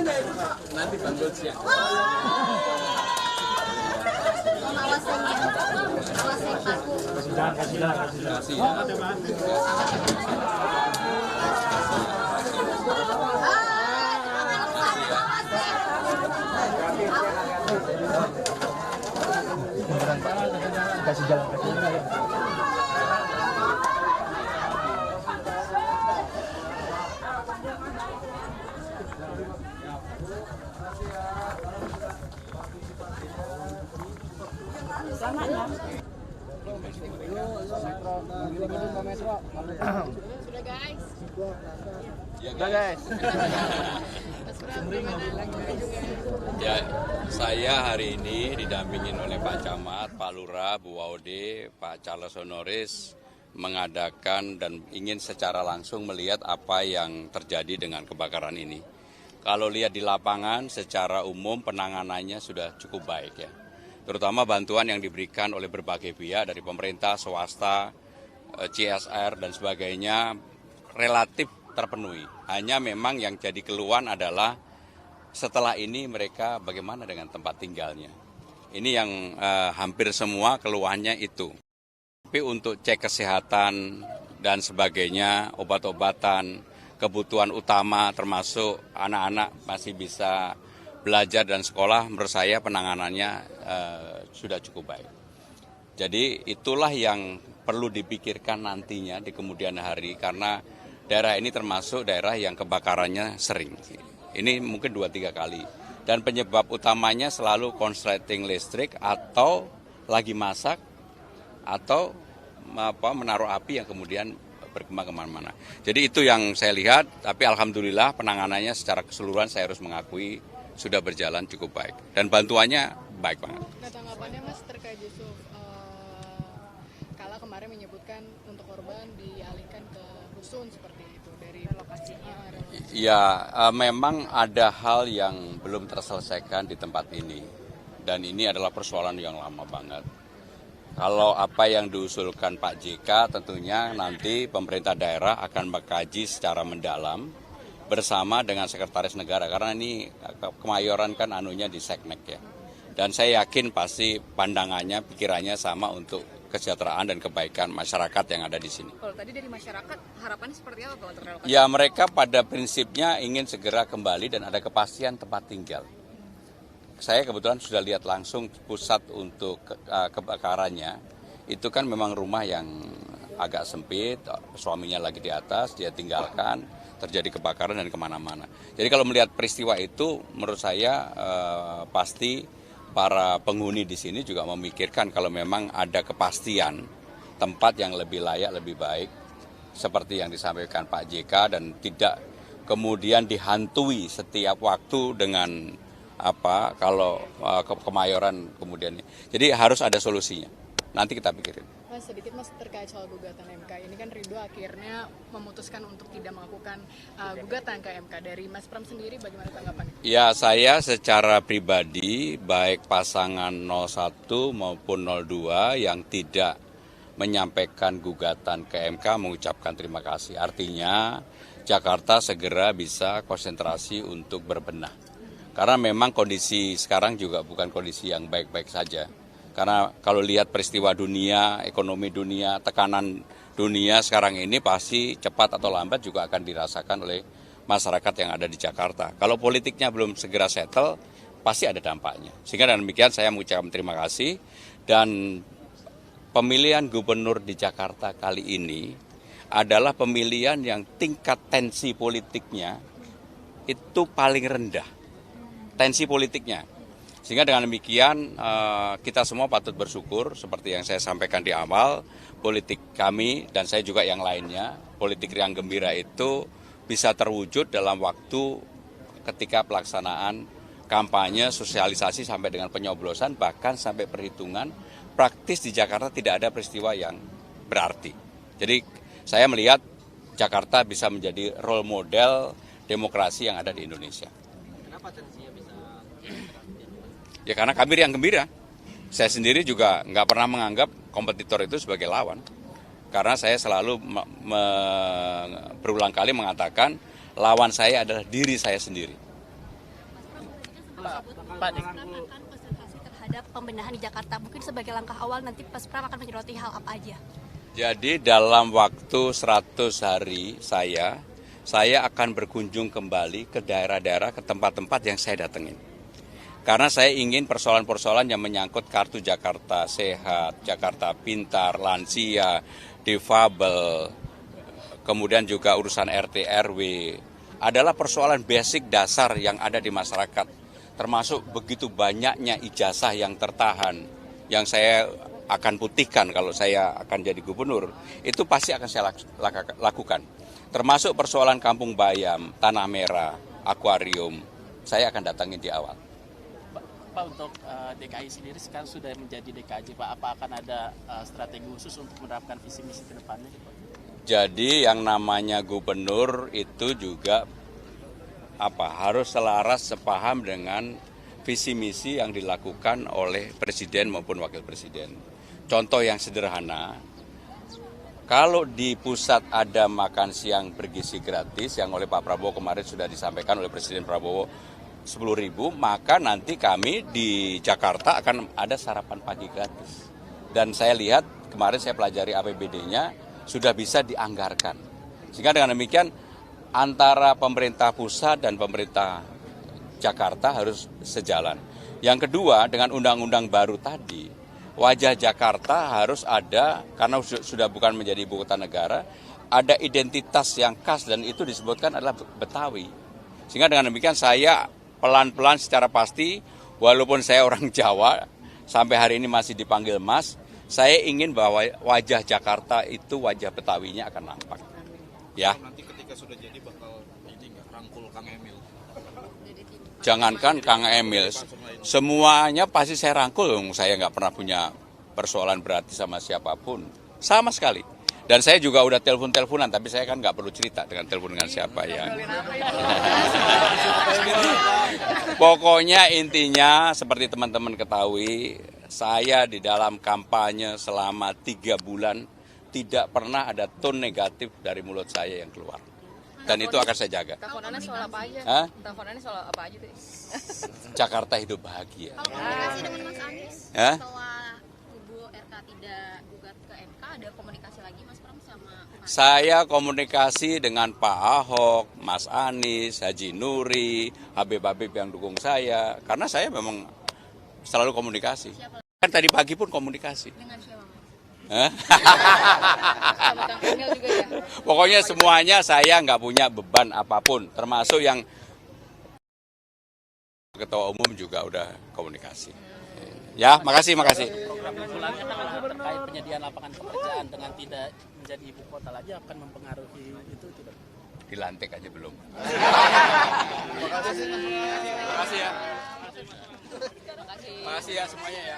Nanti bantu siap. Kasih ya. Kasih jalan kaki. Sudah guys. Udah guys. Ya, saya hari ini didampingin oleh Pak Camat, Pak Lurah, Bu Waude, Pak Charles Honoris mengadakan dan ingin secara langsung melihat apa yang terjadi dengan kebakaran ini. Kalau lihat di lapangan secara umum penanganannya sudah cukup baik ya. Terutama bantuan yang diberikan oleh berbagai pihak dari pemerintah, swasta, CSR dan sebagainya relatif terpenuhi. Hanya memang yang jadi keluhan adalah setelah ini mereka bagaimana dengan tempat tinggalnya. Ini yang hampir semua keluhannya itu. Tapi untuk cek kesehatan dan sebagainya, obat-obatan, kebutuhan utama termasuk anak-anak masih bisa belajar dan sekolah, menurut saya penanganannya sudah cukup baik. Jadi itulah yang perlu dipikirkan nantinya di kemudian hari karena daerah ini termasuk daerah yang kebakarannya sering. Ini mungkin 2-3 kali. Dan penyebab utamanya selalu konsleting listrik atau lagi masak atau menaruh api yang kemudian berkembang kemana-mana. Jadi itu yang saya lihat, tapi alhamdulillah penanganannya secara keseluruhan saya harus mengakui sudah berjalan cukup baik. Dan bantuannya baik banget. Nah, tanggapannya Mas terkait Yusuf, Kala kemarin menyebutkan untuk korban dialihkan ke rusun seperti itu dari lokasinya. Ya, memang ada hal yang belum terselesaikan di tempat ini. Dan ini adalah persoalan yang lama banget. Kalau apa yang diusulkan Pak JK tentunya nanti pemerintah daerah akan mengkaji secara mendalam bersama dengan Sekretaris Negara. Karena ini Kemayoran kan anunya di Seknek ya. Dan saya yakin pasti pandangannya, pikirannya sama untuk kesejahteraan dan kebaikan masyarakat yang ada di sini. Kalau tadi dari masyarakat, harapannya seperti apa Pak untuk relokasi? Ya mereka pada prinsipnya ingin segera kembali dan ada kepastian tempat tinggal. Saya kebetulan sudah lihat langsung pusat untuk kebakarannya. Itu kan memang rumah yang agak sempit, suaminya lagi di atas, dia tinggalkan, terjadi kebakaran dan kemana-mana. Jadi kalau melihat peristiwa itu, menurut saya pasti para penghuni di sini juga memikirkan kalau memang ada kepastian tempat yang lebih layak, lebih baik, seperti yang disampaikan Pak JK dan tidak kemudian dihantui setiap waktu dengan kalau Kemayoran kemudian. Jadi harus ada solusinya. Nanti kita pikirin. Mas, sedikit Mas terkait soal gugatan MK. Ini kan Ridho akhirnya memutuskan untuk tidak melakukan gugatan ke MK. Dari Mas Pram sendiri bagaimana tanggapannya? Ya, saya secara pribadi baik pasangan 01 maupun 02 yang tidak menyampaikan gugatan ke MK mengucapkan terima kasih. Artinya Jakarta segera bisa konsentrasi untuk berbenah. Karena memang kondisi sekarang juga bukan kondisi yang baik-baik saja. Karena kalau lihat peristiwa dunia, ekonomi dunia, tekanan dunia sekarang ini pasti cepat atau lambat juga akan dirasakan oleh masyarakat yang ada di Jakarta. Kalau politiknya belum segera settle, pasti ada dampaknya. Sehingga dengan demikian saya mengucapkan terima kasih dan pemilihan gubernur di Jakarta kali ini adalah pemilihan yang tingkat tensi politiknya itu paling rendah. Tensi politiknya. Sehingga dengan demikian kita semua patut bersyukur seperti yang saya sampaikan di awal, politik kami dan saya juga yang lainnya, politik riang gembira itu bisa terwujud dalam waktu ketika pelaksanaan kampanye, sosialisasi sampai dengan penyoblosan, bahkan sampai perhitungan, praktis di Jakarta tidak ada peristiwa yang berarti. Jadi saya melihat Jakarta bisa menjadi role model demokrasi yang ada di Indonesia. Kenapa tensinya bisa? Ya karena kami riang gembira. Saya sendiri juga nggak pernah menganggap kompetitor itu sebagai lawan. Karena saya selalu berulang kali mengatakan lawan saya adalah diri saya sendiri. Pak akan konsentrasi terhadap pembenahan di Jakarta. Mungkin sebagai langkah awal nanti Paspram akan menyoroti hal apa aja? Jadi dalam waktu 100 hari saya akan berkunjung kembali ke daerah-daerah, ke tempat-tempat yang saya datengin. Karena saya ingin persoalan-persoalan yang menyangkut kartu Jakarta Sehat, Jakarta Pintar, lansia, difabel, kemudian juga urusan RT RW, adalah persoalan basic dasar yang ada di masyarakat. Termasuk begitu banyaknya ijazah yang tertahan, yang saya akan putihkan kalau saya akan jadi gubernur, itu pasti akan saya lakukan. Termasuk persoalan Kampung Bayam, Tanah Merah, akuarium, saya akan datangin di awal. Pak, untuk DKI sendiri sekarang sudah menjadi DKJ, Pak. Apa akan ada strategi khusus untuk menerapkan visi misi ke depannya? Jadi yang namanya gubernur itu juga harus selaras sepaham dengan visi misi yang dilakukan oleh presiden maupun wakil presiden. Contoh yang sederhana, kalau di pusat ada makan siang bergizi gratis yang oleh Pak Prabowo kemarin sudah disampaikan oleh Presiden Prabowo 10.000, maka nanti kami di Jakarta akan ada sarapan pagi gratis. Dan saya lihat, kemarin saya pelajari APBD-nya, sudah bisa dianggarkan. Sehingga dengan demikian, antara pemerintah pusat dan pemerintah Jakarta harus sejalan. Yang kedua, dengan undang-undang baru tadi, wajah Jakarta harus ada, karena sudah bukan menjadi ibu kota negara, ada identitas yang khas dan itu disebutkan adalah Betawi. Sehingga dengan demikian saya pelan-pelan secara pasti, walaupun saya orang Jawa, sampai hari ini masih dipanggil Mas, saya ingin bahwa wajah Jakarta itu wajah Betawinya akan nampak. Ya. Nanti ketika sudah jadi bakal rangkul Kang Emil. Jangankan Kang Emil, semuanya pasti saya rangkul. Saya nggak pernah punya persoalan berarti sama siapapun, sama sekali. Dan saya juga udah telepon-teleponan, tapi saya kan nggak perlu cerita dengan telepon dengan siapa ya. Pokoknya intinya seperti teman-teman ketahui, saya di dalam kampanye selama 3 bulan tidak pernah ada tone negatif dari mulut saya yang keluar. Dan itu akan saya jaga. Teleponannya soal apa aja? Hah? Teleponannya soal apa aja tuh? Jakarta hidup bahagia. Komunikasi dengan Mas Anies Hah? setelah kubu RK tidak gugat ke MK, ada komunikasi lagi Mas Pram sama Mas? Saya komunikasi dengan Pak Ahok, Mas Anies, Haji Nuri, Habib-Habib yang dukung saya. Karena saya memang selalu komunikasi. Kan tadi pagi pun komunikasi. Dengan siapa Mas? Hah? Sama Kang Emil juga ya? Pokoknya semuanya saya nggak punya beban apapun. Termasuk yang Ketua Umum juga udah komunikasi. Ya, makasih. Program unggulannya kan terkait penyediaan lapangan pekerjaan dengan tidak menjadi ibu kota lagi akan mempengaruhi itu tidak? Dilantik aja belum. Terima kasih ya. Makasih ya semuanya ya.